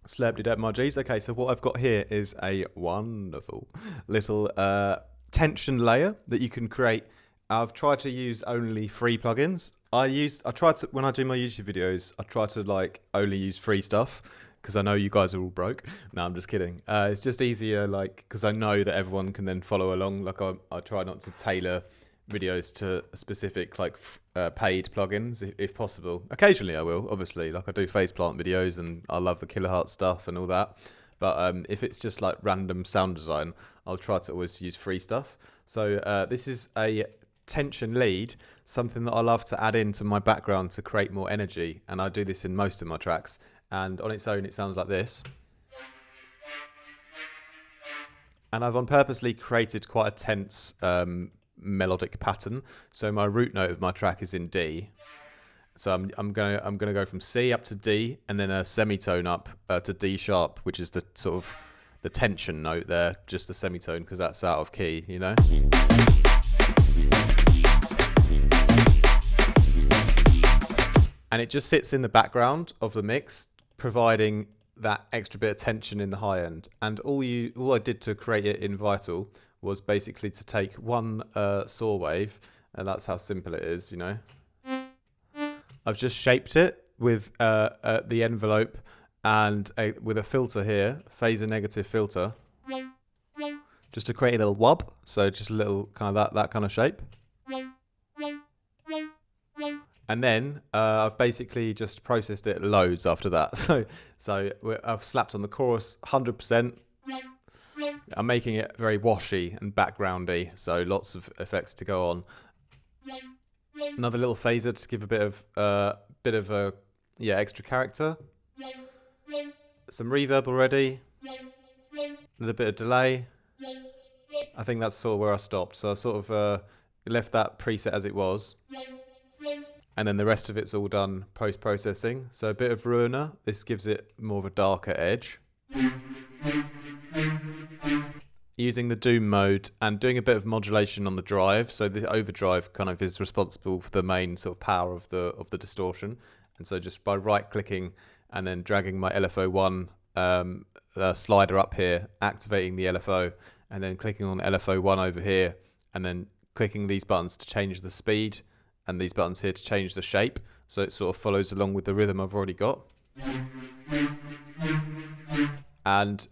Slurped up my G's. Okay, so what I've got here is a wonderful little tension layer that you can create. I've tried to use only free plugins. I tried to, when I do my YouTube videos, I try to like only use free stuff because I know you guys are all broke. No, I'm just kidding. It's just easier, like, because I know that everyone can then follow along. Like I try not to tailor videos to specific like paid plugins if possible. Occasionally I will, obviously, like I do faceplant videos and I love the Kiloheart stuff and all that, but if it's just like random sound design, I'll try to always use free stuff. So this is a tension lead, something that I love to add into my background to create more energy, and I do this in most of my tracks, and on its own it sounds like this. And I've on purposely created quite a tense melodic pattern. So my root note of my track is in D. So I'm gonna go from C up to D, and then a semitone up to D sharp, which is the sort of the tension note there, just a semitone because that's out of key, you know. And it just sits in the background of the mix, providing that extra bit of tension in the high end. And all I did to create it in Vital was basically to take one saw wave, and that's how simple it is, you know. I've just shaped it with the envelope and with a filter here, phaser negative filter, just to create a little wub. So just a little kind of that kind of shape. And then I've basically just processed it loads after that. So I've slapped on the chorus 100%. I'm making it very washy and backgroundy, so lots of effects to go on. Another little phaser to give a bit of a extra character. Some reverb already. A little bit of delay. I think that's sort of where I stopped. So I sort of left that preset as it was. And then the rest of it's all done post-processing. So a bit of Ruiner. This gives it more of a darker edge. Using the Doom mode and doing a bit of modulation on the drive. So the overdrive kind of is responsible for the main sort of power of the distortion. And so just by right-clicking and then dragging my LFO1 slider up here, activating the LFO, and then clicking on LFO1 over here, and then clicking these buttons to change the speed, and these buttons here to change the shape, so it sort of follows along with the rhythm I've already got. And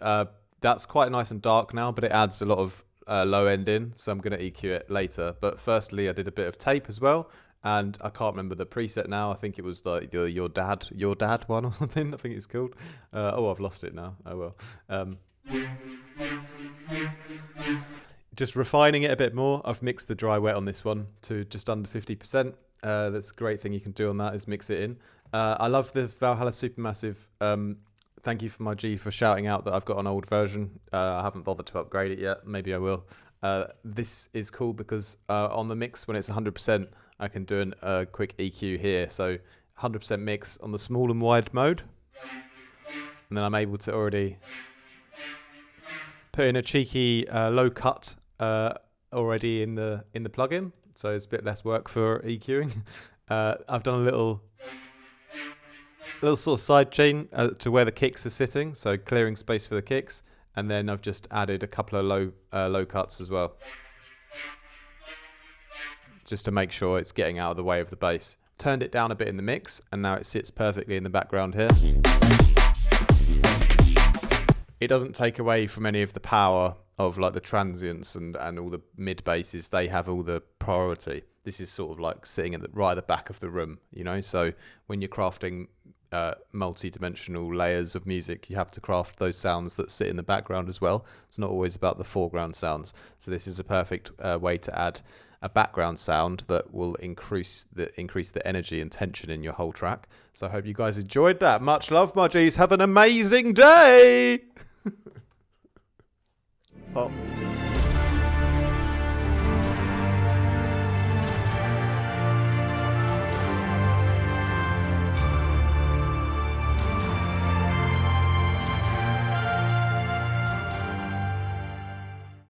that's quite nice and dark now, but it adds a lot of low end in, so I'm going to EQ it later. But firstly, I did a bit of tape as well, and I can't remember the preset now. I think it was the your dad one or something, I think it's called. Oh, I've lost it now. Oh well. Just refining it a bit more. I've mixed the dry wet on this one to just under 50%. That's a great thing you can do on that, is mix it in. I love the Valhalla Supermassive. Thank you for my G for shouting out that I've got an old version. I haven't bothered to upgrade it yet. Maybe I will. This is cool because on the mix, when it's 100%, I can do a quick EQ here. So 100% mix on the small and wide mode. And then I'm able to already put in a cheeky low cut already in the plugin, so it's a bit less work for EQing. I've done a little sort of side chain to where the kicks are sitting, so clearing space for the kicks, and then I've just added a couple of low cuts as well, just to make sure it's getting out of the way of the bass. Turned it down a bit in the mix, and now it sits perfectly in the background here. It doesn't take away from any of the power of like the transients and all the mid basses. They have all the priority. This is sort of like sitting right at the back of the room, you know. So when you're crafting multi-dimensional layers of music, you have to craft those sounds that sit in the background as well. It's not always about the foreground sounds. So this is a perfect way to add a background sound that will increase the energy and tension in your whole track. So I hope you guys enjoyed that. Much love, my G's. Have an amazing day. Oh.